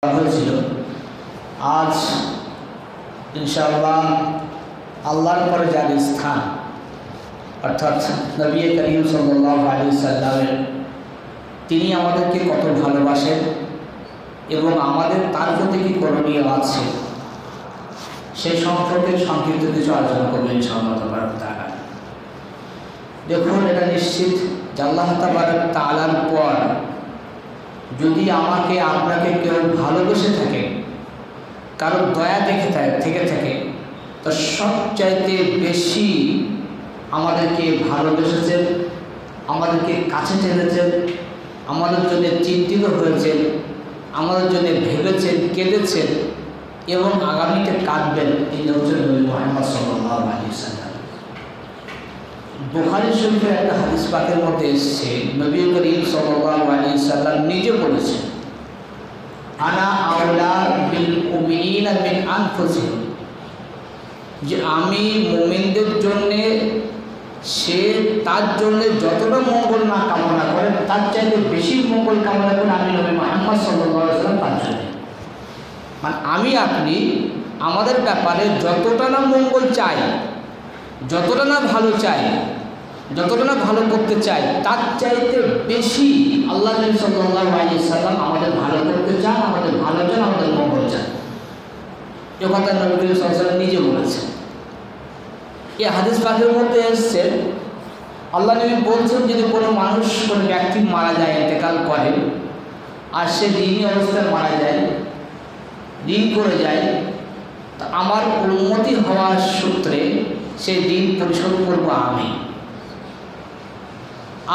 হয়েছিল। আজ ইনশাআল্লাহ আল্লাহর পরে যার স্থান অর্থাৎ নবী করিম সাল্লাল্লাহু আলাইহি সাল্লামের, তিনি আমাদেরকে কত ভালোবাসেন এবং আমাদের তার প্রতি কী করণীয় আছে সেই সম্পর্কে সংক্ষিপ্ত কিছু আলোচনা করবেন ইনশাআল্লাহ তাবারক তাআলা। দেখুন, এটা নিশ্চিত যে আল্লাহ তাবারক তাআলার পর যদি আমাকে আপনাকে কেউ ভালোবেসে থাকে, কারো দয়া থেকে থাকে, তো সবচাইতে বেশি আমাদেরকে ভালোবেসেছেন, আমাদেরকে কাছে টেনেছেন, আমাদের জন্য চিন্তিত হয়েছেন, আমাদের জন্য ভেবেছেন, কেঁদেছেন এবং আগামীতে কাঁদবেন, এই হচ্ছেন নবী মুহাম্মদ সাল্লাল্লাহু আলাইহি ওয়াসাল্লাম। বুখারী শরীফের একটা হাদিস পাকের মধ্যে এসেছে, নবী করিম সাল্লাল্লাহু আলাইহি ওয়াসাল্লাম নিজে বলেছেন, আনা আওলা বিল মুমিনিনা মিন আনফুসিহিম, যে আমি মুমিনদের জন্যে সে তার জন্য যতটা মঙ্গল না কামনা করেন তার চাইতে বেশি মঙ্গল কামনা করেন আমি নবী মুহাম্মদ সাল্লাল্লাহু আলাইহি ওয়াসাল্লাম তার জন্য। মানে আমি আপনি আমাদের ব্যাপারে যতটা না মঙ্গল চাই, যতটা না ভালো চাই, যতটা না ভালো করতে চাই, তার চাইতে বেশি আল্লাহ নবী সাল্লাল্লাহু আলাইহি ওয়াসাল্লাম আমাদের ভালো করতে চান, আমাদের ভালো চান, আমাদের মঙ্গল চান। এ কথা নবী করিম সাল্লাল্লাহু আলাইহি ওয়াসাল্লাম নিজে বলেছেন। এই হাদিস পাকের মধ্যে এসছে, আল্লাহ নবী বলছেন, যদি কোনো মানুষ, কোনো ব্যক্তি মারা যায়, ইন্তেকাল করে, আর সে ঋণী অবস্থায় মারা যায়, ঋণ করে যায়, তা আমার উন্নতি হওয়ার সূত্রে সেই ঋণ পরিশোধ করব আমি।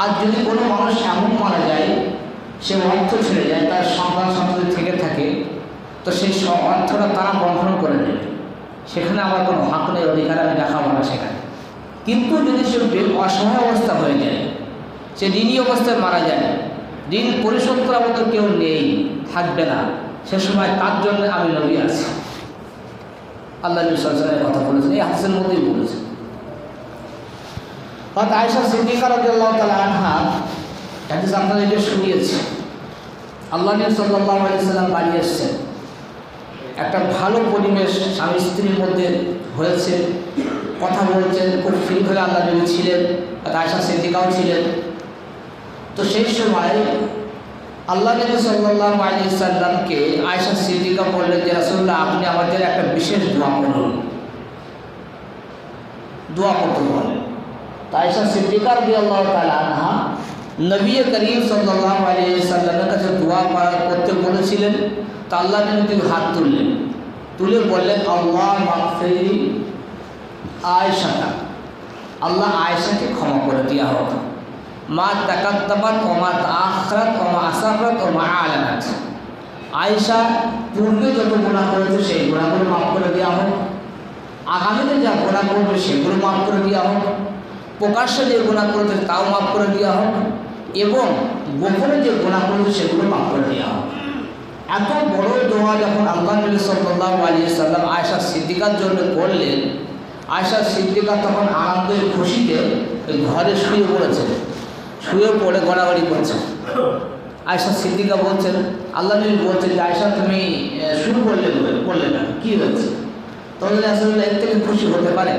আর যদি কোনো মানুষ এমন মারা যায়, সে অর্থ ছেড়ে যায়, তার সন্তান সন্ততি থেকে থাকে, তো সেই অর্থটা তারা বন্ধন করে নেবে, সেখানে আমার কোনো হক নেই, অধিকার আমি দেখাবো না সেখানে। কিন্তু যদি সে অসহায় অবস্থা হয়ে যায়, সে ঋণী অবস্থায় মারা যায়, ঋণ পরিশোধ করার মতো কেউ নেই, থাকবে না, সে সময় তার জন্য আমি নবী আছি। আল্লাহ নবী সাল্লাল্লাহু আলাইহি ওয়াসাল্লাম কথা বলেছেন, এই হাদিসের মধ্যেই বলেছেন। হযরত আয়েশা সিদ্দিকা রাদিয়াল্লাহু তাআলা আনহা হাদিস আপনাদেরকে শুনিয়েছে, আল্লাহ নবী সাল্লাল্লাহু আলাইহি ওয়াসাল্লাম বাড়ি এসেছেন, একটা ভালো পরিবেশ স্বামী স্ত্রীর মধ্যে হয়েছে, কথা বলছেন, খুব ফ্রি হয়ে আল্লাহ নবী ছিলেন, আয়েশা সিদ্দিকাও ছিলেন। তো সেই সময় আল্লাহ নবী সাল্লাল্লাহু আলাইহি ওয়াসাল্লামকে আয়েশা সিদ্দিকা বললেন যে রাসূলুল্লাহ, আপনি আমাদের একটা বিশেষ দোয়া করুন, দোয়া করতে বলেন। তো আয়েশা সিদ্দিকা রাদিয়াল্লাহু তাআলা আনহা নবী করিম সাল্লাল্লাহু আলাইহি ওয়াসাল্লামের কাছে দোয়া করতে বলেছিলেন। তো আল্লাহ নবী তিনি হাত তুললেন, তুলে বললেন, আল্লাহ মাগফিরি আয়েশাতা, আল্লাহ আয়েশাকে ক্ষমা করে দেওয়া হোক, মা তাকাদ্দামাত ওয়া মা তাআখারাত ওয়া মা আসাফাত ওয়া মা আলানাত, আয়েশা পূর্বে যত গুনাহ করেছে সেই গুনাহগুলো মাফ করে দেওয়া হোক, আগামীতে যা গুনাহ করবে সেগুলো মাফ করে দেওয়া হোক, প্রকাশ্যে যে গুনাহ করেছে তাও মাফ করে দেওয়া হোক, এবং গোপনে যে গুনাহ করেছে সেগুলো মাফ করে দেওয়া হোক। এত বড় দোয়া যখন আল্লাহ নবী সাল্লাল্লাহু আলাইহি ওয়াসাল্লাম আয়েশা সিদ্দিকার জন্য করলেন, আয়েশা সিদ্দিকা তখন আনন্দের খুশিতে ওই ঘরে শুয়ে পড়েছেন, শুয়ে পড়ে গড়াগড়ি করছেন। আয়েশা সিদ্দিকা বলছেন, আল্লাহ নবী বলছেন যে আয়েশা তুমি শুরু করলে না, কী হয়েছে? তাহলে আসলে এর থেকে খুশি হতে পারে?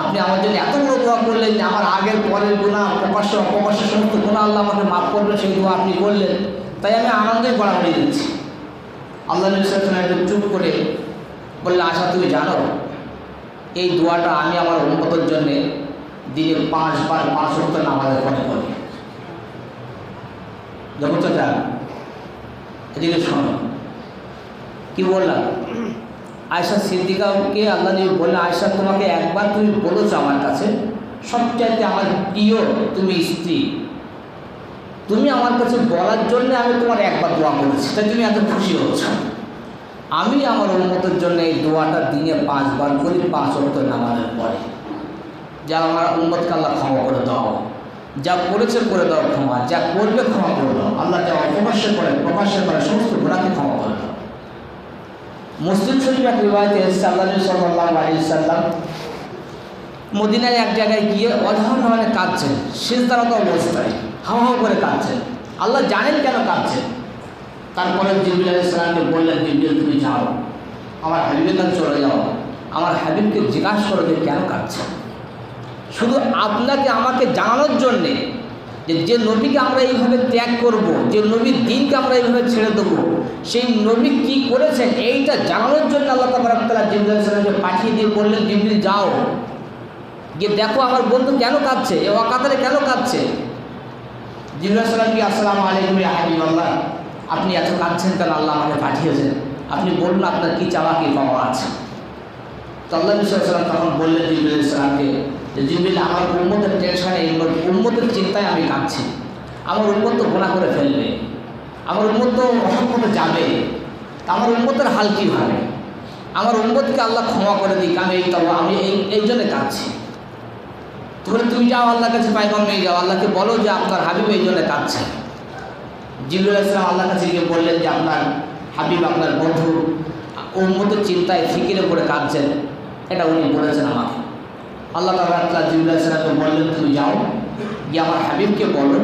আপনি আমার জন্য এত বড় দোয়া করলেন যে আমার আগের পরের গুনাহ, প্রকাশ্য অপ্রকাশ্য সমস্ত গুনাহ আল্লাহ আমাকে মাফ করবেন, সেই দোয়া আপনি করলেন, তাই আমি আনন্দে গড়াগড়ি দিচ্ছি। আল্লাহ নবী সাল্লাল্লাহু আলাইহি ওয়াসাল্লাম চুপ করে বললে, আয়েশা তুমি জানো এই দোয়াটা আমি আমার উম্মতের জন্যে দিনে 5 বার 5 ওয়াক্ত নামাজের পরে করি। যখন তো যান এদিকে শোনো কি বললাম। আয়েশা সিদ্দিকাকে আল্লাহ নবী বললেন, আয়েশা তোমাকে একবার তুমি বলেছো আমার কাছে, সবচাইতে আমার প্রিয় তুমি স্ত্রী, তুমি আমার কাছে বলার জন্য আমি তোমার একবার দোয়া করেছি, তাই তুমি এত খুশি হচ্ছ। আমি আমার উম্মতের জন্য এই দোয়াটা দিনে 5 বার করি, 5 ওয়াক্ত নামাজের পরে, যা আমার উম্মতকে আল্লাহ ক্ষমা করে দাও, যা করেছে করে দাও ক্ষমা, যা করবে ক্ষমা করে দাও, আল্লাহ যা অপকাশ্যে করে প্রকাশ্যে করে সমস্ত গুনাহকে ক্ষমা করে দাও। মুসলিম শরীফ এক রিওয়ায়াতে এসেছে, আল্লাহ নবী সাল্লাল্লাহু আলাইহি ওয়াসাল্লাম মদিনায় এক জায়গায় গিয়ে অধরভাবে কাঁদছেন, সিজদারত অবস্থায় হাওয়া করে কাঁদছেন। আল্লাহ জানেন কেন কাঁদছেন, তারপরে জিবরিল আলাইহিস সালামকে বললেন, জিবরিল তুমি যাও, আমার হাবিবের কাছে চলে যাও, আমার হাবিবকে জিজ্ঞাসা করো যে কেন কাঁদছে। শুধু আপনাকে আমাকে জানানোর জন্যে যে নবীকে আমরা এইভাবে ত্যাগ করব, যে নবীর দিনকে আমরা এইভাবে ছেড়ে দেবো, সেই নবী কী করেছেন এইটা জানানোর জন্য আল্লাহ তাবারক ওয়া তাআলা জিবরিল আলাইহিস সালামকে পাঠিয়ে দিয়ে বললেন, জিবরিল যাও, গিয়ে দেখো আমার বন্ধু কেন কাঁদছে, এ ওয়াকাতারে কেন কাঁদছে। জিবরিল আলাইহিস সালাম কি আসসালামু আলাইকুম ইয়া হাবিবাল্লাহ, আপনি এত কাঁদছেন কেন, আল্লাহ আমাকে পাঠিয়েছেন, আপনি বলুন আপনার কী চাওয়া কী পাওয়া আছে। তো আল্লাহ নবী সাল্লাল্লাহু আলাইহি ওয়াসাল্লাম তখন বললেন জিবরিল আলাইহিস সালামকে যে জিবরিল, আমার উম্মতের টেনশনে, উম্মতের চিন্তায় আমি কাঁদছি, আমার উম্মত তো গুনাহ করে ফেলবে, আমার উম্মত তো অসম্পদে যাবে, আমার উম্মতের হাল কী হবে, আমার উম্মতকে আল্লাহ ক্ষমা করে দিক, আমি এই জন্য কাঁদছি। তাহলে তুমি যাও আল্লাহর কাছে পায়গাম নিয়ে যাও, আল্লাহকে বলো যে আপনার হাবিব এই জন্য কাঁদছে। জিবরিল আলাইহিস সালাম আল্লাহর কাছে গিয়ে বললেন যে আপনার হাবিব, আপনার বন্ধু উম্মতের চিন্তায় ফিকিরে পড়ে কাঁদছেন, এটা উনি বলেছেন আমাকে। আল্লাহ তাআলা জিবরিল আলাইহিস সালামকে বললেন, তুমি যাও, গিয়ে আমার হাবিবকে বলো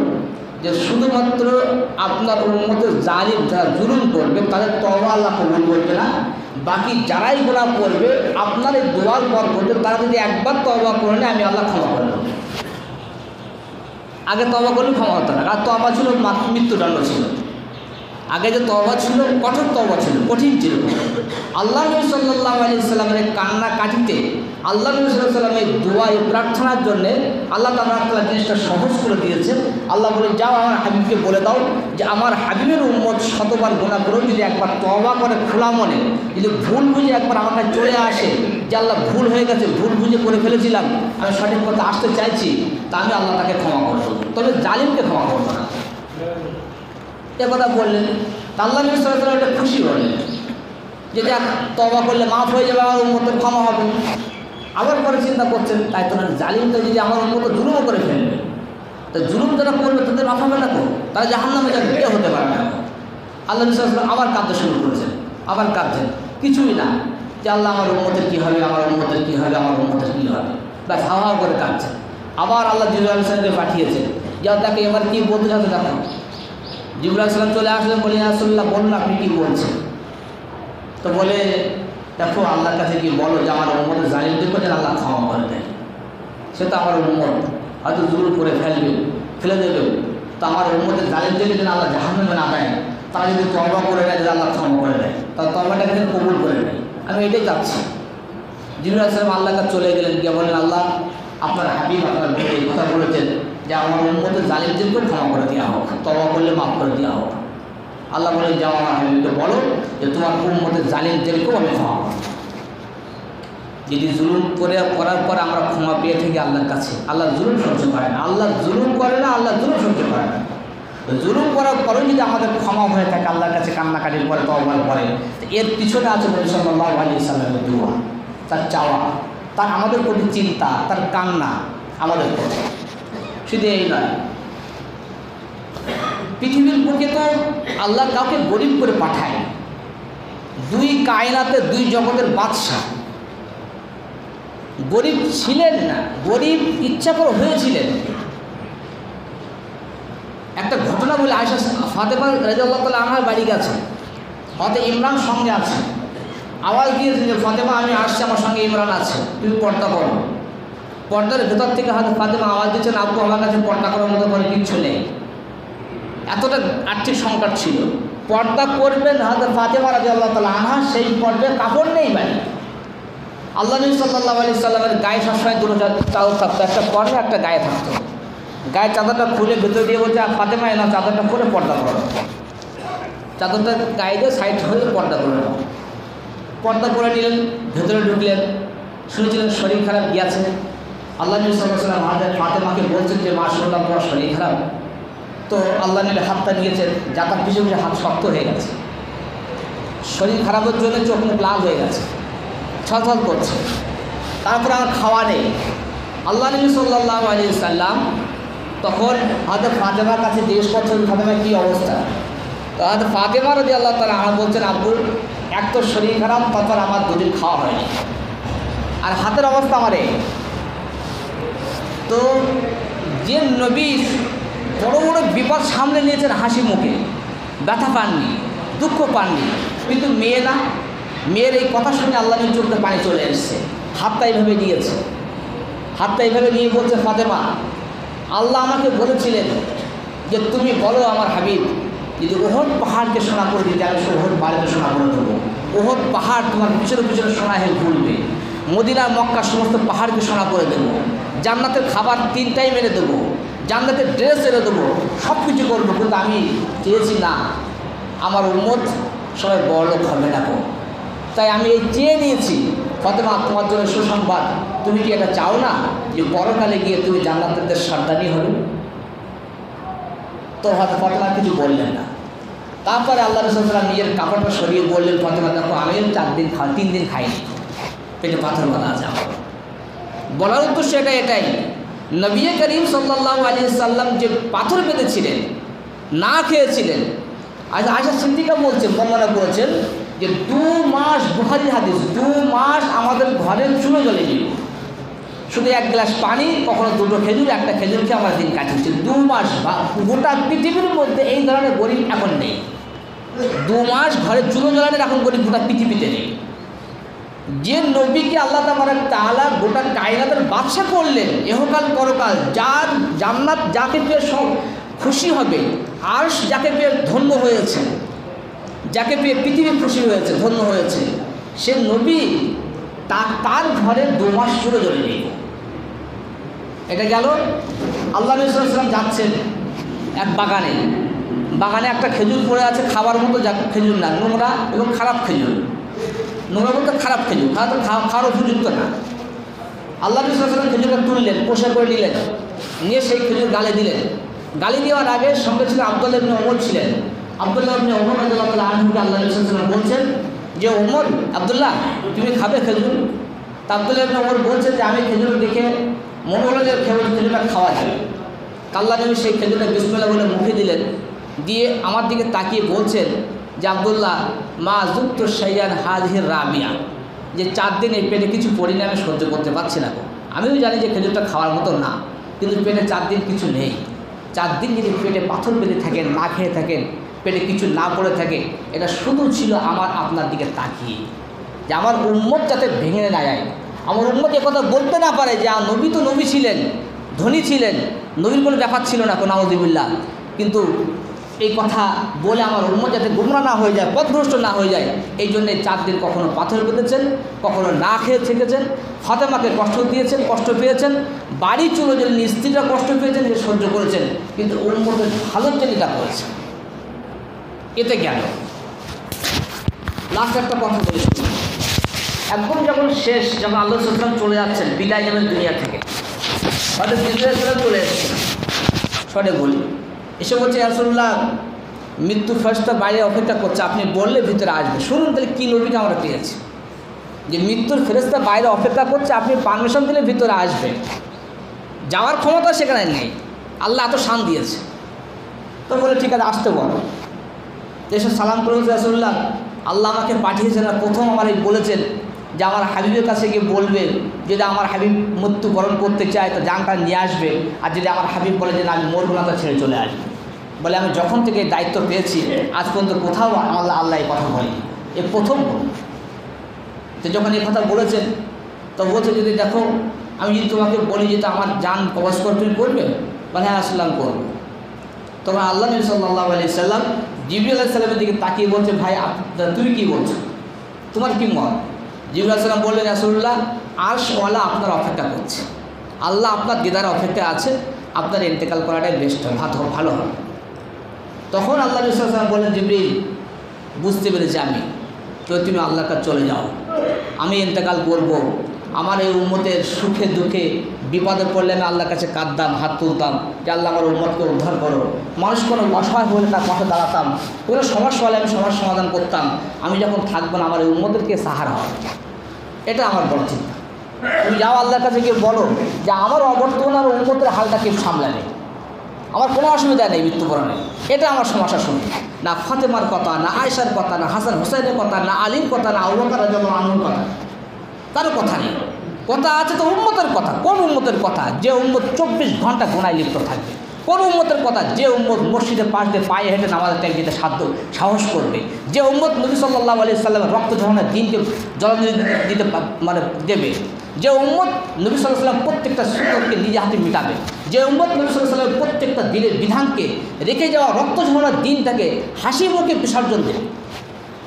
যে শুধুমাত্র আপনার উম্মতের জালিম যারা জুলুম করবে তাদের তওবা আল্লাহ কবুল করবে না, বাকি যারাই গুনাহ করবে আপনার এই দোয়ার বরকতে তারা যদি একবার তওবা করে নেয় আমি আল্লাহ ক্ষমা করে দেব। আগে তওবা করলে ক্ষমা হতো না, আর তওবা ছিল মৃত্যুদণ্ড ছিল। আগে যে তওবা ছিল কঠোর তওবা ছিল, কঠিন ছিল। আল্লাহ নবী সাল্লাল্লাহু আলাইহি সাল্লামের কান্না কাটিতে, আল্লাহ নবী সাল্লাল্লাহু আলাইহি সাল্লামের দোয়া এই প্রার্থনার জন্যে আল্লাহ তাআলা জিনিসটা সহজ করে দিয়েছেন। আল্লাহ বলেন, যাও আমার হাবিবকে বলে দাও যে আমার হাবিবের উম্মত শতবার গুনাহ করেও যদি একবার তওবা করে খোলা মনে, যদি ভুল বুঝে একবার আমার কাছে চলে আসে যে আল্লাহ ভুল হয়ে গেছে, ভুল বুঝে করে ফেলেছিলাম, আমি সঠিক পথে আসতে চাইছি, তা আমি আল্লাহ তাকে ক্ষমা করব, তবে জালিমকে ক্ষমা করব না। এ কথা বললেন, আল্লাহ নবী সাল্লাল্লাহু আলাইহি ওয়াসাল্লাম এটা খুশি হলেন যে যাক তওবা করলে মাফ হয়ে যাবে, আমার উম্মতের ক্ষমা হবে। আবার পরে চিন্তা করছেন, তাই তো না, জালিমটা যদি আমার উম্মত জুলুমও করে ফেলবে, তো জুলুম যারা করবে তাদের মাফ হবে না, তো তারা জাহান্নামে যাবে, বিয়ে হতে পারে না। আল্লাহ নবী সাল্লাল্লাহু আলাইহি ওয়াসাল্লাম আবার কাঁদতে শুরু করেছেন, আবার কাঁদছেন, কিছুই না, যে আল্লাহ আমার উম্মতের কী হবে, আমার উম্মতের কী হবে, আমার উম্মতের কী হবে, ব্যাস হাওয়া করে কাঁদছেন। আবার আল্লাহ জিবরিল আলাইহিস সালামকে পাঠিয়েছেন, যাও তাকে এবার কী বলতে যাচ্ছে দেখো। জিবরিল আলাইহিস সালাম চলে আসলেন, বলে ইয়া রাসূলুল্লাহ বলুন আপনি কী বলছেন। তো বলে, দেখো আল্লাহর কাছে গিয়ে বলো যে আমার উম্মতের জালিমদেরকে যেন আল্লাহ ক্ষমা করে দেয়। সে তো আমার উম্মত, হয়তো জুলুম করে ফেলে দেবে, তো আমার উম্মতের জালিমদেরকে যেন আল্লাহ জাহান্নামে না দেয়, তারা যদি তওবা করে নেয় যদি আল্লাহ ক্ষমা করে দেয়, তার তওবাটাকে যেন কবুল করে নেয়, আমি এটাই চাচ্ছি। জিবরিল আলাইহিস সালাম আল্লাহর কাছে চলে গেলেন, গিয়ে বলেন, আল্লাহ আপনার হাবিব আপনার এই কথা বলেছেন যে আমার উম্মতের জালিমদেরকেও ক্ষমা করে দেওয়া হোক, তওবা করলে মাফ করে দেওয়া হোক। আল্লাহ বলেন, যাও আমার হাবিবকে বলো যে তোমার উম্মতের জালিমদেরকেও আমি ক্ষমা করব। যদি জুলুম করার পর আমরা ক্ষমা পেয়ে থাকি আল্লাহর কাছে, আল্লাহ জুলুম সহ্য করে না, আল্লাহ জুলুম করে না, আল্লাহ জুলুম সহ্য করে না। জুলুম করার পরেও যদি আমাদের ক্ষমা হয়ে থাকে আল্লাহর কাছে কান্নাকাটির পরে, তওবার পরে, এর পিছনে আছে নবী সাল্লাল্লাহু আলাইহি সাল্লামের দোয়া, তার চাওয়া, তার আমাদের প্রতি চিন্তা, তার কান্না আমাদের প্রতি। শুধু এই নয়, পৃথিবীর বুকে তো আল্লাহ কাউকে গরিব করে পাঠায়, দুই কায়নাতে দুই জগতের বাদশাহ গরিব ছিলেন না, গরিব ইচ্ছা করে হয়েছিলেন। একটা ঘটনা বলে, আয়েশা ফাতেমা রাদিয়াল্লাহু তাআলা আনহার বাড়ি গেছে, হয়তো ইমরান সঙ্গে আছে, আওয়াজ দিয়েছে যে ফাতেমা আমি আসছি, আমার সঙ্গে ইমরান আছে, তুমি পর্দা করো। পর্দার ভেতর থেকে হয়তো ফাতেমা আওয়াজ দিচ্ছেন, আব্বু আমার কাছে পর্দা করার মতো করে কিচ্ছু নেই, এতটা আর্থিক সংকট ছিল। পর্দা করবেন হয়তো ফাতেমা রাদিয়াল্লাহু তাআলা আনহা, সেই পর্দায় কাপড় নেই বাড়ি। আল্লাহ নবী সাল্লাল্লাহু আলাইহি সাল্লামের গায়ে সবসময় দুটো চাদর থাকতো, একটা পরে একটা গায়ে থাকতো। গায়ে চাদরটা খুলে ভেতরে দিয়ে বলছে, ফাতেমা এনা চাদরটা খুলে পর্দা করো, চাদরটা গায়ে দিয়ে সাইড হয়ে পর্দা করে নাও। পর্দা করে নিলেন, ভেতরে ঢুকলেন, শুনেছিলেন শরীর খারাপ গিয়েছে। আল্লাহ নবী সাল্লাল্লাহু আলাইহি সাল্লাম হাজরত ফাতেমাকে বলছেন যে মা শুনলাম তোমার শরীর খারাপ। তো আল্লাহ নবী হাতটা নিয়েছেন, যাতার পিছনে পিছনে হাত শক্ত হয়ে গেছে, শরীর খারাপের জন্য চোখ মুখ লাল হয়ে গেছে, ছলছল করছে, তারপরে আমার খাওয়া নেই। আল্লাহ নবী সাল্লাল্লাহু আলাইহি সাল্লাম তখন হয়তো ফাতেমার কাছে জিজ্ঞেস করছেন ফাতেমার কী অবস্থা। তো হয়তো ফাতেমা রাদিয়াল্লাহু তাআলা আনহা বলছেন, আব্বু এক তো শরীর খারাপ, তারপর আমার দুদিন খাওয়া হয়নি, আর হাতের অবস্থা আমার এই। তো যে নবী বড় বড় বিপদ সামনে নিয়েছেন হাসি মুখে, ব্যথা পাননি, দুঃখ পাননি, কিন্তু মেয়ে না, মেয়ের এই কথা শুনে আল্লাহ নবীর চোখে পানি চলে এসছে। হাতটা এইভাবে নিয়েছে, হাতটা এইভাবে নিয়ে বলছে, ফাতেমা, আল্লাহ আমাকে বলেছিলেন যে তুমি বলো আমার হাবিব, যদি ওহদ পাহাড়কে সোনা করে দিতে আমি ওহদ পাহাড়কে সোনা করে দেবো। ওহদ পাহাড় তোমার পিছনে পিছনে সোনা হয়ে ঘুরবে, মদিনা মক্কা সমস্ত পাহাড়কে সোনা করে দেবো, জান্নাতের খাবার 3 টাইম এনে দেবো, জান্নাতের ড্রেস এনে দেবো, সব কিছু করবো। কিন্তু আমি চেয়েছি না, আমার উম্মত সবাই বড়লোক হবে না গো, তাই আমি এই চেয়ে নিয়েছি। ফাতেমা, তোমার জন্য সুসংবাদ, তুমি কি এটা চাও না যে বড়কালে গিয়ে তুমি জান্নাতের সর্দানি হবে? তো হয়তো ফাতেমা কিছু বললেন না। তারপরে আল্লাহ রাসূল সাল্লাল্লাহু আলাইহি ওয়াসাল্লাম নিজের কাপড়টা সরিয়ে বললেন, ফাতেমা দেখো, আমিও 3 দিন খাইনি, পেটে পাথর বাঁধা আছে আমার। বলার উদ্দেশ্য এটাই, নবী করিম সাল্লাল্লাহু আলাইহি ওয়াসাল্লাম যে পাথর বেঁধেছিলেন, না খেয়েছিলেন। আয়েশা সিদ্দিকা বলছেন, বর্ণনা করেছেন যে 2 মাস, বুখারী হাদিস, 2 মাস আমাদের ঘরে চুলো জ্বলেনি, শুধু 1 গ্লাস পানি, কখনো 2টো খেজুর, একটা খেজুর খেয়ে আমরা দিন কাটিয়েছি। 2 মাস, গোটা পৃথিবীর মধ্যে এই ধরনের গরিব এখন নেই। 2 মাস ঘরে চুলো জ্বলানোর এখন গরিব গোটা পৃথিবীতে নেই। যে নবীকে আল্লাহ তাআলা গোটা কায়নাতের বাদশা করলেন, ইহকাল পরকাল, যার জান্নাত যাকে পেয়ে সব খুশি হবে, আরশ যাকে পেয়ে ধন্য হয়েছে, যাকে পেয়ে পৃথিবী খুশি হয়েছে, ধন্য হয়েছে, সে নবী তার ঘরে 2 মাস চুলো জ্বলেনি। এটা গেল। আল্লাহ নবী সাল্লাল্লাহু আলাইহি ওয়াসাল্লাম যাচ্ছেন এক বাগানে একটা খেজুর পড়ে আছে, খাবার মতো খেজুর না, নোংরা এবং খারাপ খেজুর। নোংরা বলতে খারাপ খেজুর, খাওয়ার উপযুক্ত না। আল্লাহ নবী সাল্লাল্লাহু আলাইহি ওয়াসাল্লাম খেজুরটা তুললেন, পোষা করে নিলেন, নিয়ে সেই খেজুর গালে দিলেন। গালি দেওয়ার আগে সঙ্গে ছিল আব্দুল্লাহ ইবনে ওমর ছিলেন। আব্দুল্লাহ ইবনে ওমর রাদিয়াল্লাহু তাআলা আনহুকে আল্লাহ নবী সাল্লাল্লাহু আলাইহি ওয়াসাল্লাম বলছেন যে, ওমর, আব্দুল্লাহ, তুমি খাবে খেজুর? তা আব্দুল্লাহ ইবনে ওমর বলছেন যে, আমি খেজুর দেখে মনে হলো যে খেজুরটা খাওয়া যাবে। আল্লাহ নবী সেই খেজুরটা বিসমিল্লাহ বলে মুখে দিলেন, দিয়ে আমার দিকে তাকিয়ে বলছেন যে, আব্দুল্লাহ, মা যুক্ত শাইয়ান হাযিহির রাবিয়া, যে 4 দিন এই পেটে কিছু পড়িনি, আমি সহ্য করতে পারছি না। আমিও জানি যে খেজুরটা খাওয়ার মতো না, কিন্তু পেটে 4 দিন কিছু নেই। 4 দিন যদি পেটে পাথর বেঁধে থাকেন, না খেয়ে থাকেন, পেটে কিছু না পড়ে থাকে, এটা শুধু ছিল আমার আপনার দিকে তাকিয়ে, যে আমার উম্মত যাতে ভেঙে না যায়, আমার উম্মত কথা বলতে না পারে যে নবী তো নবী ছিলেন, ধনী ছিলেন, নবীর কোনো ব্যাপার ছিল না, কোনো নাউযুবিল্লাহ, কিন্তু এই কথা বলে আমার উম্মত যাতে গুমরা না হয়ে যায়, পথভ্রষ্ট না হয়ে যায়, এই জন্যে 4 দিন কখনো পাথর বেঁধেছেন, কখনো না খেয়ে থেকেছেন। ফাতেমাকে কষ্ট দিয়েছেন, কষ্ট পেয়েছেন, বাড়ি চলে গেলেন, স্ত্রীরা কষ্ট পেয়েছেন, যে সহ্য করেছেন, কিন্তু উম্মতের ভালোর জন্য এটা করেছেন। এতে গেল। লাস্ট একটা কথা বলি, একদম যখন শেষ, যখন আল্লাহ সাল্লাল্লাহু চলে যাচ্ছেন, বিদায় নেবেন দুনিয়া থেকে, হয়তো জিবরাইল চলে এসেছেন, শর্টে বলি, এসে বলছে, ইয়া রাসূলুল্লাহ, মৃত্যু ফেরেশতা বাইরে অপেক্ষা করছে, আপনি বললে ভিতরে আসবে। শুনুন তাহলে কী নবীকে আমরা পেয়েছি, যে মৃত্যুর ফেরেশতা বাইরে অপেক্ষা করছে, আপনি পারমিশন দিলে ভিতরে আসবে। যাওয়ার ক্ষমতা সেখানে নেই, আল্লাহ এত শান দিয়েছে। তো বলে, ঠিক আছে, আসতে বলো। এসে সালাম করে বলছে, রাসূলুল্লাহ, আল্লাহ আমাকে পাঠিয়েছেন, আর প্রথম আমার বলেছেন যে আমার হাবিবের কাছে গিয়ে বলবে, যদি আমার হাবিব মৃত্যুবরণ করতে চায় তো জানটা নিয়ে আসবে, আর যদি আমার হাবিব বলে যে না আমি মরবো না, তা ছেড়ে চলে আসবে। বলে, আমি যখন থেকে দায়িত্ব পেয়েছি আজ পর্যন্ত কোথাও আল্লাহ এই কথা বলেনি, এ প্রথম। তো যখন এই কথা বলেছেন, তো বলছে, যদি দেখো আমি যদি তোমাকে বলি যে আমার জান কবজ করে তুমি করবে? বলে, হ্যাঁ আসলাম করবো। তখন আল্লাহ নবী সাল্লাল্লাহু আলাইহি ওয়াসাল্লাম জিবরিল আলাইহিস সালামের দিকে তাকিয়ে বলছে, ভাই তুমি কি বলছো, তোমার কি মত? জিবরিল আলাইহিস সালাম বললেন, রাসূলুল্লাহ, আরশওয়ালা আপনার অপেক্ষা করছে, আল্লাহ আপনার দিদার অপেক্ষা আছে, আপনার ইন্তেকাল করাটাই বেস্ট, ভালো হবে। তখন আল্লাহ নবী সাল্লাল্লাহু আলাইহি ওয়াসাল্লাম বললেন, জিবরিল, বুঝতে পেরেছি আমি, তো তুমি আল্লাহর কাছে চলে যাও, আমি ইন্তেকাল করব। আমার এই উম্মতের সুখে দুঃখে বিপদে পড়লে আমি আল্লাহর কাছে কাঁদতাম, হাত তুলতাম যে আল্লাহ আমার উম্মতকে উদ্ধার করো। মানুষ কোনো অসহায় হলে তার পাশে দাঁড়াতাম, কোনো সমস্যা হলে আমি সমস্যার সমাধান করতাম। আমি যখন থাকবো না, আমার এই উম্মতদেরকে সাহারা হবে, এটা আমার বড় চিন্তা। তুমি যাও আল্লাহর কাছে গিয়ে বলো যে আমার অবর্তমান আর উম্মতের হালটা কেউ সামলাবে, আমার কোনো অসুবিধা নেই মৃত্যুবরণে, এটা আমার সমস্যা। শুনি না ফাতেমার কথা, না আয়েশার কথা, না হাসান হুসাইনের কথা, না আলীর কথা, না আবু বকর রাদিয়াল্লাহু আনহুর কথা, তারও কথা নেই। কথা আছে তো উম্মতের কথা। কোন উম্মতের কথা? যে উম্মত 24 ঘন্টা গুনায় লিপ্ত থাকবে, কোন উম্মতের কথা? যে উম্মত মসজিদের পাশ দিয়ে পায়ে হেঁটে নামাজের টাইম দিতে সাহস করবে, যে উম্মত নবী সাল্লাল্লাহু আলাইহি সাল্লামের রক্ত ঝরনের দিনকে জলাঞ্জলি দিতে দেবে, যে উম্মত নবী সাল্লাল্লাহু আলাইহি সাল্লাম প্রত্যেকটা সুন্নতকে নিজে হাতে মিটাবে, যে উম্মত নবী সাল্লাল্লাহু আলাইহি সাল্লামের প্রত্যেকটা দিনের বিধানকে রেখে যাওয়া রক্ত ঝরনের দিনটাকে হাসি মুখে বিসর্জন দেবে,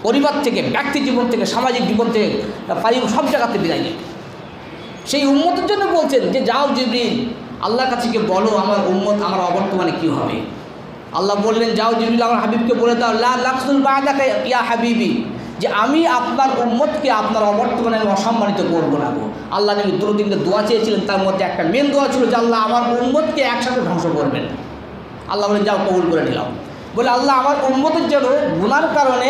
পরিবার থেকে, ব্যক্তি জীবন থেকে, সামাজিক জীবন থেকে, পারিবারিক সব জায়গাতে বিদায় নেবে, সেই উম্মতের জন্য বলছেন যে যাও জিবরিল আল্লাহর কাছে গিয়ে বলো আমার উম্মত আমার অবর্তমানে কী হবে। আল্লাহ বললেন যাও জিবরিল আমার হাবিবকে বলে দাও লা লাকসুল বাদাকা ইয়া হাবিবি, যে আমি আপনার উম্মতকে আপনার অবর্তমানে অসম্মানিত করবো না গো। আল্লাহ নবী দুটো তিনটে দোয়া চেয়েছিলেন, তার মধ্যে একটা মেন দোয়া ছিল যে আল্লাহ আমার উম্মতকে একসাথে ধ্বংস করবেন। আল্লাহ বলে যাও কবুল করে নিলাম। বলে আল্লাহ আমার উম্মতের যেন গুনার কারণে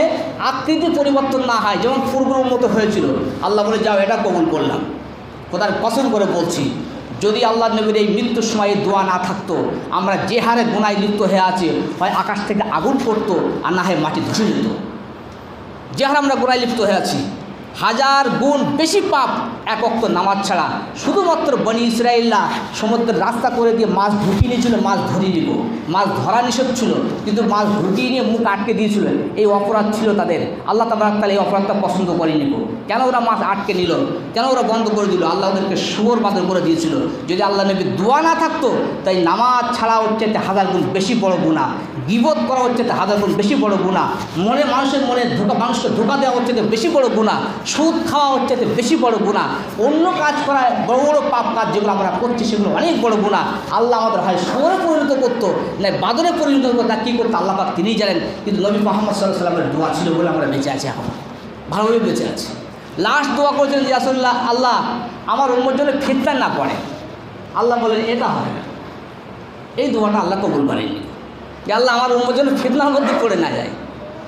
আকৃতি পরিবর্তন না হয়, যেমন পূর্ব উম্মত হয়েছিল। আল্লাহ বলে যাও এটা কবুল করলাম। কোথায় কসম করে বলছি, যদি আল্লাহ নবীর এই মৃত্যুর সময় দোয়া না থাকতো, আমরা যে হারে গুনায় লিপ্ত হয়ে আছি, হয় আকাশ থেকে আগুন পড়তো আর না হয় মাটি ধসে যেত। যে হারে আমরা গুনায় লিপ্ত হয়ে আছি, 1000 গুণ বেশি পাপ এক ওয়াক্ত নামাজ ছাড়া। শুধুমাত্র বনি ইসরায়েলরা সমুদ্রের রাস্তা করে দিয়ে মাছ ঢুকিয়ে নিয়েছিল, মাছ ধরিয়ে নিল, মাছ ধরা নিষেধ ছিল, কিন্তু মাছ ঢুকিয়ে নিয়ে মুখ আটকে দিয়েছিল, এই অপরাধ ছিল তাদের। আল্লাহ তাবারক তাআলা এই অপরাধটা পছন্দ করেনি। কেন ওরা মাছ আটকে নিল, কেন ওরা বন্ধ করে দিল? আল্লাহ ওদেরকে শুয়োর বাদর করে দিয়েছিল। যদি আল্লাহ নবীর দোয়া না থাকতো, তাই নামাজ ছাড়া হচ্ছে 1000 গুণ বেশি বড় গুনাহ, গীবত করা হচ্ছে 1000 গুণ বেশি বড় গুনাহ, মানুষের মনে মানুষকে ধোঁকা দেওয়া হচ্ছে বেশি বড় গুনাহ, সুদ খাওয়া হচ্ছে বেশি বড় গুনাহ, অন্য কাজ করা বড় বড় পাপ কাজ যেগুলো আমরা করছি সেগুলো অনেক বড় গুনাহ। আল্লাহ আমাদের হয় শুয়োরে পরিণত করতো, না বাদরে পরিণত করতো, তা কী করতো আল্লাহ পাক তিনিই জানেন। কিন্তু নবী মুহাম্মদ সাল্লাল্লাহু আলাইহি ওয়াসাল্লামের দোয়া ছিল বলে আমরা বেঁচে আছি, এখন ভালোভাবে বেঁচে আছি। লাস্ট দোয়া করেছেন যে রাসূলুল্লাহ আল্লাহ আমার উম্মতের জন্য ফিতনা না পড়ে। আল্লাহ বলেন এটা হবে না। এই দোয়াটা আল্লাহ কবুল করেননি, যে আল্লাহ আমার উম্মতের জন্য ফিতনার মধ্যে পড়ে না যায়,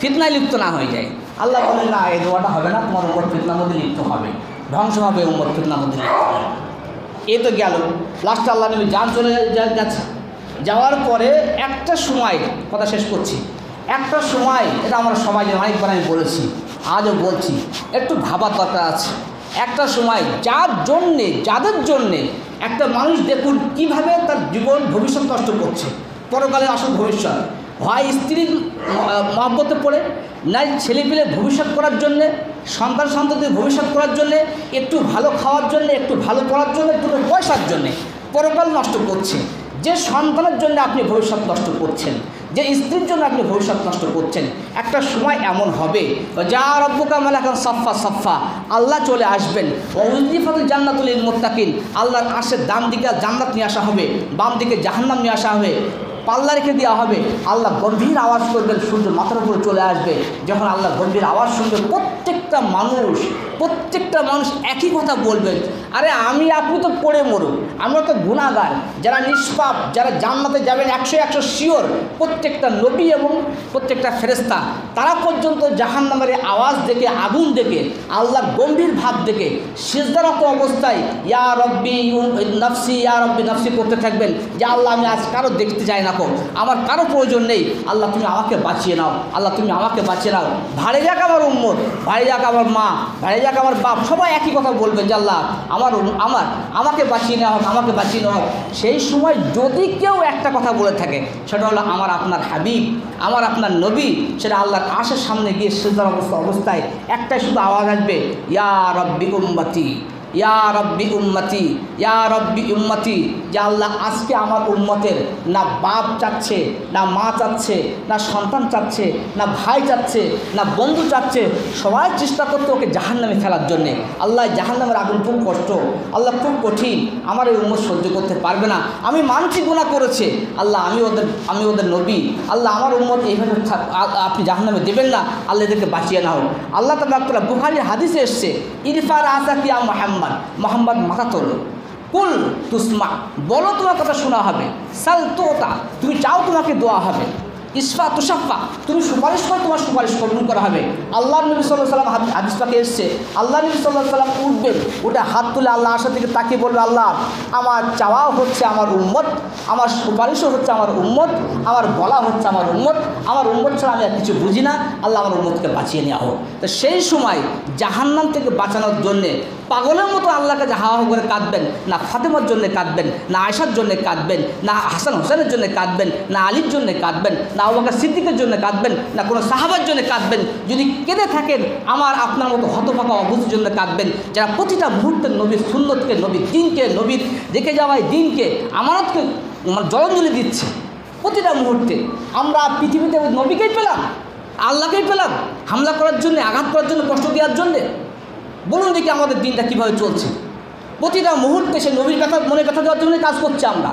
ফিতনায় লিপ্ত না হয়ে যায়। আল্লাহ বলেন না, এই দোয়াটা হবে না, তোমার উম্মত ফিতনার মধ্যে লিপ্ত হবে, ধ্বংস হবে, উম্মত ফিতনার মধ্যে লিপ্ত হবে। এ তো গেল। লাস্টে আল্লাহ নবী জান চলে গেছে। যাওয়ার পরে একটা সময়, কথা শেষ করছি, একটা সময়, এটা আমরা সবাই অনেকবার আমি বলেছি, আজও বলছি, একটু ভাবার দরকার আছে। একটা সময় যাদের জন্যে একটা মানুষ দেখুন কীভাবে তার জীবন ভবিষ্যৎ নষ্ট করছে, পরকালে আসল ভবিষ্যৎ, হয় স্ত্রীর মহব্বতে পড়ে, নাই ছেলেপিলে ভবিষ্যৎ করার জন্যে, সন্তানদের ভবিষ্যৎ করার জন্যে, একটু ভালো খাওয়ার জন্যে, একটু ভালো পড়ার জন্যে, দুটো পয়সার জন্যে পরকাল নষ্ট করছে। যে সন্তানের জন্য আপনি ভবিষ্যৎ নষ্ট করছেন, যে স্ত্রীর জন্য আপনি ভবিষ্যৎ নষ্ট করছেন, একটা সময় এমন হবে যা রব্বুকা মালাকান সাফা সাফা, আল্লাহ চলে আসবেন, ওয়াউযিফাতুল জান্নাতুল লিল মুত্তাকিন, আল্লাহর আরশের ডান দিকে জান্নাত নিয়ে আসা হবে, বাম দিকে জাহান্নাম নিয়ে আসা হবে, পাল্লা রেখে দেওয়া হবে। আল্লাহ গম্ভীর আওয়াজ করবেন, সূর্য মাথার উপরে চলে আসবে। যখন আল্লাহ গম্ভীর আওয়াজ শুনবে, প্রত্যেকটা মানুষ একই কথা বলবেন, আরে আমি আপনি তো পড়ে মরুক, আমরা তো গুনাহগার, যারা নিষ্পাপ, যারা জান্নাতে যাবেন 100 শিওর, প্রত্যেকটা নবী এবং প্রত্যেকটা ফেরেশতা, তারা পর্যন্ত জাহান্নামের আওয়াজ দেখে, আগুন দেখে, আল্লাহর গম্ভীর ভাব দেখে সিজদারত অবস্থায় ইয়া রব্বি নফসি ইয়া রব্বি নফসি করতে থাকবেন, যে আল্লাহ আমি আজ কারো দেখতে চাই না, আমার কারো প্রয়োজন নেই, আল্লাহ তুমি আমাকে বাঁচিয়ে নাও, আল্লাহ তুমি আমাকে বাঁচিয়ে নাও। ভাড়ে যাক আমার উম্মত, ভাড়ে যাক আমার মা, ভাড়ে যাক আমার বাপ, সবাই একই কথা বলবে যে আল্লাহ আমাকে বাঁচিয়ে নেওয়া হোক, আমাকে বাঁচিয়ে নেওয়া হোক। সেই সময় যদি কেউ একটা কথা বলে থাকে, সেটা হলো আমার আপনার হাবিব, আমার আপনার নবী, সেটা আল্লাহর আরশের সামনে গিয়ে সিজদার অবস্থায় একটাই শুধু আওয়াজ আসবে, ইয়া রব্বি উম্মতি, ইয়া রব্বি উম্মতি, ইয়া রব্বি উম্মতি, যে আল্লাহ আজকে আমার উম্মতের না বাপ চাচ্ছে, না মা চাচ্ছে, না সন্তান চাচ্ছে, না ভাই চাচ্ছে, না বন্ধু চাচ্ছে, সবাই চেষ্টা করতে ওকে জাহান্নামে ফেলার জন্যে। আল্লাহ জাহান্নামের আগুন খুব কষ্ট, আল্লাহ খুব কঠিন, আমার এই উম্মত সহ্য করতে পারবে না, আমি মানছি গুনাহ করেছে, আল্লাহ আমি ওদের নবী, আল্লাহ আমার উম্মত এইভাবে আপনি জাহান্নামে দেবেন না, আল্লাহ এদেরকে বাঁচিয়ে নাও। আল্লাহ তাআলা বুখারীর হাদিসে এসছে, ইরফা রাসাকা ইয়া মুহাম্মদ, মাথা তোলো, কুল তুসমা, বলো তোমার কথা শোনা হবে, সাল তোতা, তুমি চাও তোমাকে দোয়া হবে, ইসফা তুসাফা, তুমি সুপারিশ করো তোমার সুপারিশ কবুল করা হবে। আল্লাহ নবী সাল্লাল্লাহু আলাইহি ওয়াসাল্লাম হাদিস পাকে এসেছে, আল্লাহ নবী সাল্লাল্লাহু আলাইহি ওয়াসাল্লাম উঠবেন, ওটা হাত তুলে আল্লাহ আশা থেকে তাকিয়ে বলবে, আল্লাহ আমার চাওয়াও হচ্ছে আমার উম্মত, আমার সুপারিশও হচ্ছে আমার উম্মত, আমার বলা হচ্ছে আমার উম্মত, আমার উম্মত ছাড়া আমি আর কিছু বুঝি না, আল্লাহ আমার উম্মতকে বাঁচিয়ে নেওয়া হোক। তো সেই সময় জাহান্নাম থেকে বাঁচানোর জন্যে পাগলের মতো আল্লাহর কাছে হাওয়া করে কাঁদবেন, না ফাতেমার জন্য কাঁদবেন, না আয়েশার জন্য কাঁদবেন, না হাসান হোসেনের জন্য কাঁদবেন, না আলীর জন্য কাঁদবেন, না আবু বকর সিদ্দিকের জন্য কাঁদবেন, না কোনো সাহাবার জন্য কাঁদবেন। যদি কেঁদে থাকেন আমার আপনার মতো হতভাগা অবুঝের জন্য কাঁদবেন, যারা প্রতিটা মুহূর্তে নবীর সুন্নতকে, নবীর দিনকে, নবীর রেখে যাওয়ায় দিনকে, আমানতকে জলাঞ্জলি দিচ্ছে প্রতিটা মুহূর্তে। আমরা পৃথিবীতে ওই নবীকেই পেলাম, আল্লাহকেই পেলাম হামলা করার জন্যে, আঘাত করার জন্য, কষ্ট দেওয়ার জন্যে। বলুন দেখি আমাদের দিনটা কীভাবে চলছে। প্রতিটা মুহূর্তে সে নবীর কথা, মনে ব্যথা দেওয়ার জন্য কাজ করছে আমরা।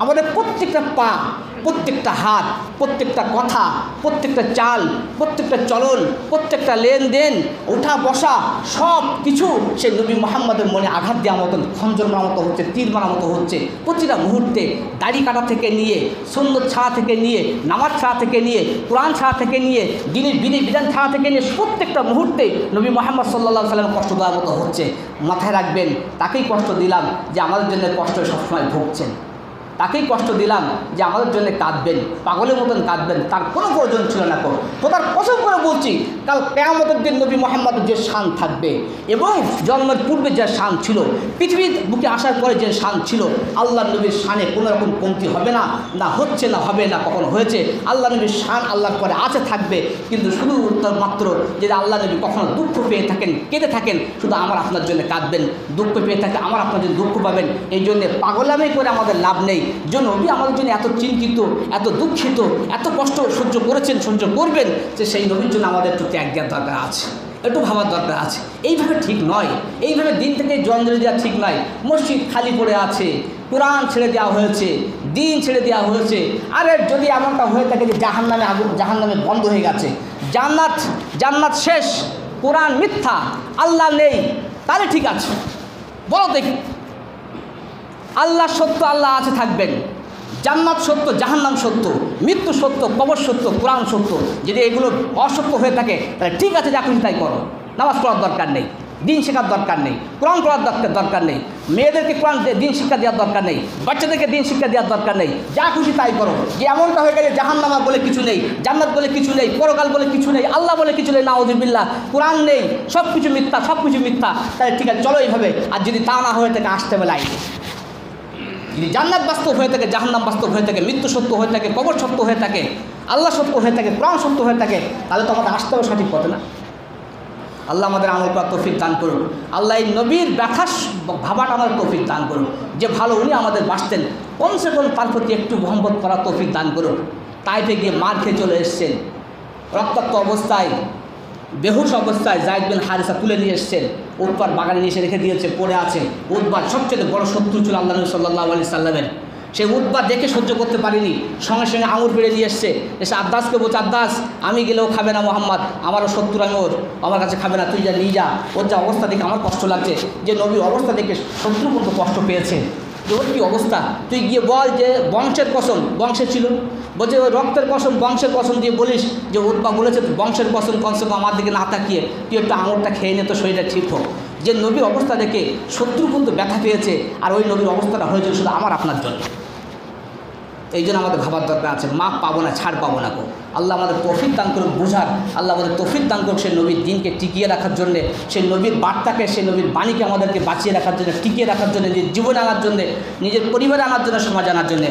আমাদের প্রত্যেকটা পা, প্রত্যেকটা হাত, প্রত্যেকটা কথা, প্রত্যেকটা চাল, প্রত্যেকটা চলন, প্রত্যেকটা লেনদেন, ওঠা বসা, সব কিছু সে নবী মুহাম্মদের মনে আঘাত দেওয়ার মতন, খঞ্জর মারার মতো হচ্ছে, তীর মারার মতো হচ্ছে। প্রতিটা মুহূর্তে দাড়ি কাটা থেকে নিয়ে, সুন্নত ছাড়া থেকে নিয়ে, নামাজ ছাড়া থেকে নিয়ে, কোরআন ছাড়া থেকে নিয়ে, দিনের বিধান ছাড়া থেকে নিয়ে, প্রত্যেকটা মুহূর্তে নবী মুহাম্মদ সাল্লাল্লাহু আলাইহি ওয়াসাল্লাম কষ্ট দেওয়ার মতো হচ্ছে। মাথায় রাখবেন, তাকেই কষ্ট দিলাম যে আমাদের জন্য কষ্ট সবসময় ভুগছেন, তাকেই কষ্ট দিলাম যে আমাদের জন্য কাঁদবেন, পাগলের মতন কাঁদবেন, তার কোনো প্রয়োজন ছিল না। খোদার কসম করে বলছি, কাল কিয়ামতের দিন নবী মুহাম্মদের যে শান থাকবে এবং জন্মের পূর্বে যে শান ছিল, পৃথিবীর বুকে আসার পরে যে শান ছিল, আল্লাহ নবীর শানে কোনো রকম কমতি হবে না, না হচ্ছে, না হবে, না কখনো হয়েছে। আল্লাহ নবীর শান আল্লাহর পরে আছে, থাকবে। কিন্তু শুধু মাত্র যে আল্লাহ নবী কখনো দুঃখ পেয়ে থাকেন, কেঁদে থাকেন, শুধু আমার আপনার জন্য কাঁদবেন, দুঃখ পেয়ে থাকে আমার আপনার জন্য দুঃখ পাবেন। এই জন্যে পাগলামি করে আমাদের লাভ নেই। যে নবী আমাদের জন্য এত চিন্তিত, এত দুঃখিত, এত কষ্ট সহ্য করেছেন, সহ্য করবেন, যে সেই নবীর জন্য আমাদের একটু ত্যাগ দেওয়ার দরকার আছে, একটু ভাবার দরকার আছে। এইভাবে ঠিক নয়, এইভাবে দিন থেকে জঞ্জলি দেওয়া ঠিক নয়। মসজিদ খালি পড়ে আছে, কোরআন ছেড়ে দেওয়া হয়েছে, দিন ছেড়ে দেওয়া হয়েছে। আরে যদি এমনটা হয়ে থাকে যে জাহান্নামে আগুন, জাহান্নামে বন্ধ হয়ে গেছে, জান্নাত শেষ, কোরআন মিথ্যা, আল্লাহ নেই, তাহলে ঠিক আছে। বলো দেখি, আল্লাহ সত্য, আল্লাহ আছে, থাকবেন। জান্নাত সত্য, জাহান্নাম সত্য, মৃত্যু সত্য, কবর সত্য, কোরআন সত্য। যদি এগুলো অসত্য হয়ে থাকে তাহলে ঠিক আছে, যা খুশি তাই করো। নামাজ পড়ার দরকার নেই, দিন শেখার দরকার নেই, কোরআন পড়ার দরকার নেই, মেয়েদেরকে কোরআন দিন শিক্ষা দেওয়ার দরকার নেই, বাচ্চাদেরকে দিন শিক্ষা দেওয়ার দরকার নেই, যা খুশি তাই করো। যে এমনটা হয়ে গেছে জাহান্নাম বলে কিছু নেই, জান্নাত বলে কিছু নেই, পরকাল বলে কিছু নেই, আল্লাহ বলে কিছু নেই, নাউযুবিল্লাহ, কোরআন নেই, সব কিছু মিথ্যা, সব কিছু মিথ্যা, তাহলে ঠিক আছে চলো এইভাবে। আর যদি তা না হয়ে থাকে আসতে হবে লাইনে। যদি জান্নাত বাস্তব হয়ে থাকে, জাহান্নাম বাস্তব হয়ে থাকে, মৃত্যু সত্য হয়ে থাকে, কবর সত্য হয়ে থাকে, আল্লাহ সত্য হয়ে থাকে, কোরআন সত্য হয়ে থাকে, তাহলে তো আমাদের আসতে হবে সঠিক পথে না। আল্লাহ আমাদের আমল করার তৌফিক দান করুন। আল্লাহ এই নবীর ব্যথা ভাবাটা আমাদের তৌফিক দান করুন। যে ভালো উনি আমাদের বাঁচতেন, কমসে কম তার প্রতি একটু মহব্বত করার তৌফিক দান করুন। তাইফে গিয়ে মার খেয়ে চলে এসছেন, রক্তাক্ত অবস্থায়, বেহুশ অবস্থায় যায়েদ বিন হারিসা তুলে নিয়ে এসছেন, উতবার বাগানে নিয়ে এসে রেখে দিয়েছে, পড়ে আছে। উতবার সবচেয়ে বড় শত্রু ছিল আল্লাহ নবী সাল্লাল্লাহু আলাইহি সাল্লামের। সেই উতবার দেখে সহ্য করতে পারিনি, সঙ্গে সঙ্গে আঙুর পেড়ে নিয়ে এসছে, এসে আব্বাসকে বলছে, আব্বাস আমি গেলেও খাবে না মোহাম্মদ, আমারও শত্রু, আমি ওর, আমার কাছে খাবে না, তুই যা নিয়ে যা। ওর যা অবস্থা দেখে আমার কষ্ট লাগছে, যে নবীর অবস্থা দেখে শত্রু কিন্তু কষ্ট পেয়েছে, যে ওর কী অবস্থা, তুই গিয়ে বল যে বংশের কসম, বংশে ছিল, বলছে ওই রক্তের কসম, বংশের কসম দিয়ে বলিস যে উতবা বলেছে বংশের কসম, কমসে কম আমার দিকে না তাকিয়ে তুই একটু আঙুরটা খেয়ে নে, তো শরীরটা ঠিক হোক। যে নবীর অবস্থা দেখে শত্রু কিন্তু ব্যথা পেয়েছে, আর ওই নবীর অবস্থাটা হয়েছে শুধু আমার আপনার জন্য। এই জন্য আমাদের ভাবার দরকার আছে, মাপ পাবো না, ছাড় পাবো না গো। আল্লাহ আমাদের তৌফিক দান করুক বুঝার, আল্লাহ আমাদের তৌফিক দান করুক সেই নবীর দিনকে টিকিয়ে রাখার জন্যে, সেই নবীর বার্তাকে, সেই নবীর বাণীকে আমাদেরকে বাঁচিয়ে রাখার জন্য, টিকিয়ে রাখার জন্য, নিজের জীবনে আনার জন্যে, নিজের পরিবারে আনার জন্য, সমাজ আনার জন্যে।